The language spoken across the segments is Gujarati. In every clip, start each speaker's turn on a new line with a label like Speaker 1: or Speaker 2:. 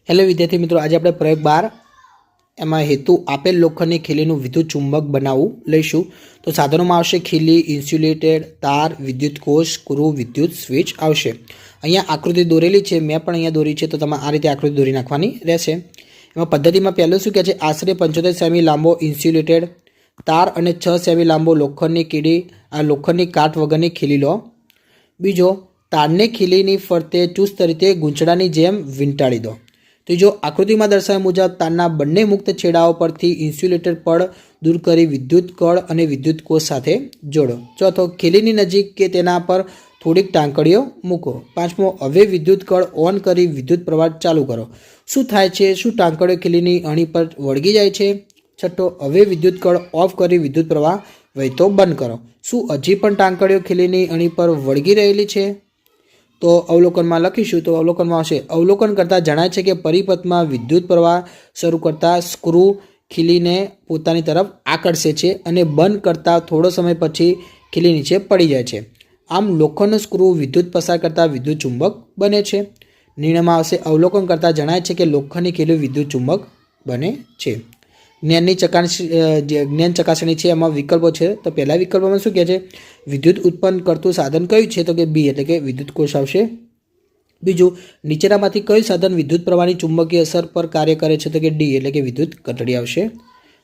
Speaker 1: હેલો વિદ્યાર્થી મિત્રો, આજે આપણે પ્રયોગ 12 એમાં હેતુ આપેલ લોખંડની ખીલીનું વિદ્યુત ચુંબક બનાવવું લઈશું. તો સાધનોમાં આવશે ખીલી, ઇન્સ્યુલેટેડ, તાર, વિદ્યુત કોષ, સ્ક્રૂ, વિદ્યુત સ્વિચ આવશે. અહીંયા આકૃતિ દોરેલી છે, મેં પણ અહીંયા દોરી છે, તો તમારે આ રીતે આકૃતિ દોરી નાખવાની રહેશે. એમાં પદ્ધતિમાં પહેલું શું કહે છે, આશરે 75 સેમી લાંબો ઇન્સ્યુલેટેડ તાર અને 6 સેમી લાંબો લોખંડની કીડી, આ લોખંડની કાટ વગરની ખીલી લો. બીજો, તારને ખીલીની ફરતે ચુસ્ત રીતે ગૂંચળાની જેમ વીંટાળી દો. ત્રીજો, આકૃતિમાં દર્શાવ્યા મુજબ તારના બંને મુક્ત છેડાઓ પરથી ઇન્સ્યુલેટર પડ દૂર કરી વિદ્યુત કળ અને વિદ્યુત કોષ સાથે જોડો. ચોથો, ખીલીની નજીક કે તેના પર થોડીક ટાંકડીઓ મૂકો. પાંચમો, હવે વિદ્યુત કળ ઓન કરી વિદ્યુત પ્રવાહ ચાલુ કરો. શું થાય છે? શું ટાંકડીઓ ખીલીની અણી પર વળગી જાય છે? છઠ્ઠો, હવે વિદ્યુત કળ ઓફ કરી વિદ્યુત પ્રવાહ વહેતો બંધ કરો. શું હજી પણ ટાંકડીઓ ખીલીની અણી પર વળગી રહેલી છે? તો અવલોકનમાં લખીશું. તો અવલોકનમાં આવશે, અવલોકન કરતાં જણાય છે કે પરિપથમાં વિદ્યુત પ્રવાહ શરૂ કરતાં સ્ક્રૂ ખીલીને પોતાની તરફ આકર્ષે છે અને બંધ કરતાં થોડો સમય પછી ખીલી નીચે પડી જાય છે. આમ લોખંડનો સ્ક્રૂ વિદ્યુત પસાર કરતાં વિદ્યુત ચુંબક બને છે. નિર્ણયમાં આવશે, અવલોકન કરતાં જણાય છે કે લોખંડની ખીલી વિદ્યુત ચુંબક બને છે. જ્ઞાન ચકાસણી છે, એમાં વિકલ્પો છે. તો પહેલા વિકલ્પમાં શું કહે છે, વિદ્યુત ઉત્પન્ન કરતું સાધન કયું છે? તો કે બી એટલે કે વિદ્યુત કોષ આવશે. બીજું, નીચેનામાંથી કયું સાધન વિદ્યુત પ્રવાહની ચુંબકીય અસર પર કાર્ય કરે છે? તો કે ડી એટલે કે વિદ્યુત કટડી આવશે.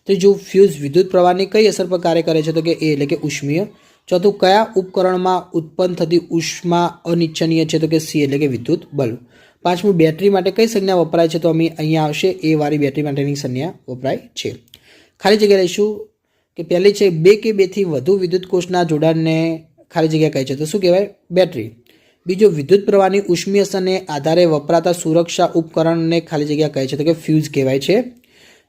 Speaker 1: ત્રીજું, ફ્યુઝ વિદ્યુત પ્રવાહની કઈ અસર પર કાર્ય કરે છે? તો કે એ એટલે કે ઉષ્મીય. ચોથું, કયા ઉપકરણમાં ઉત્પન્ન થતી ઉષ્મા અનિચ્છનીય છે? તો કે સી એટલે કે વિદ્યુત બલ્બ. પાંચમું, બેટરી માટે કઈ સંજ્ઞા વપરાય છે? તો અહીંયા આવશે એ વાળી બેટરી માટેની સંજ્ઞા વપરાય છે. ખાલી જગ્યા લઈશું કે પહેલી છે, બે કે બેથી વધુ વિદ્યુત કોષના જોડાણને ખાલી જગ્યા કહે છે. તો શું કહેવાય? બેટરી. બીજો, વિદ્યુત પ્રવાહની ઉષ્મીય અસરને આધારે વપરાતા સુરક્ષા ઉપકરણને ખાલી જગ્યા કહે છે. તો કે ફ્યુઝ કહેવાય છે.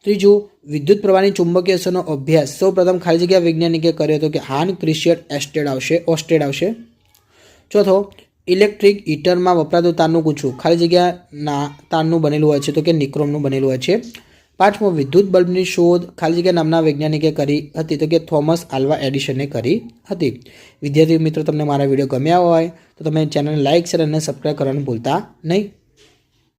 Speaker 1: ત્રીજું, વિદ્યુત પ્રવાહની ચુંબકીય અસરનો અભ્યાસ સૌપ્રથમ ખાલી જગ્યા વૈજ્ઞાનિકે કર્યો હતો કે હાન ક્રિશિયટ ઓસ્ટેડ આવશે. ચોથો, ઇલેક્ટ્રિક હીટરમાં વપરાતું તારનું ગૂંચળું ખાલી જગ્યાના તારનું બનેલું હોય છે. તો કે નિક્રોમનું બનેલું હોય છે. પાંચમો, વિદ્યુત બલ્બની શોધ ખાલી જગ્યા નામના વૈજ્ઞાનિકે કરી હતી? તો કે થોમસ આલ્વા એડિસને કરી હતી. વિદ્યાર્થી મિત્રો, તમને મારા વિડીયો ગમ્યા હોય તો તમે ચેનલને લાઇક, શેર અને સબસ્ક્રાઈબ કરવાનું ભૂલતા નહીં.